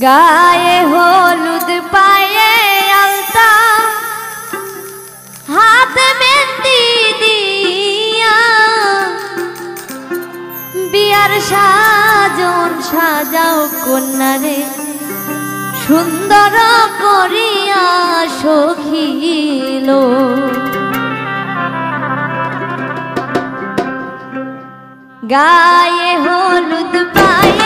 গায়ে হলুদ পায়ে আলতা হাতে মেহেন্দি দিয়া বিয়ার সাজন সাজাও কন্যারে সুন্দর করিয়া সখিল গায়ে হলুদ পায়ে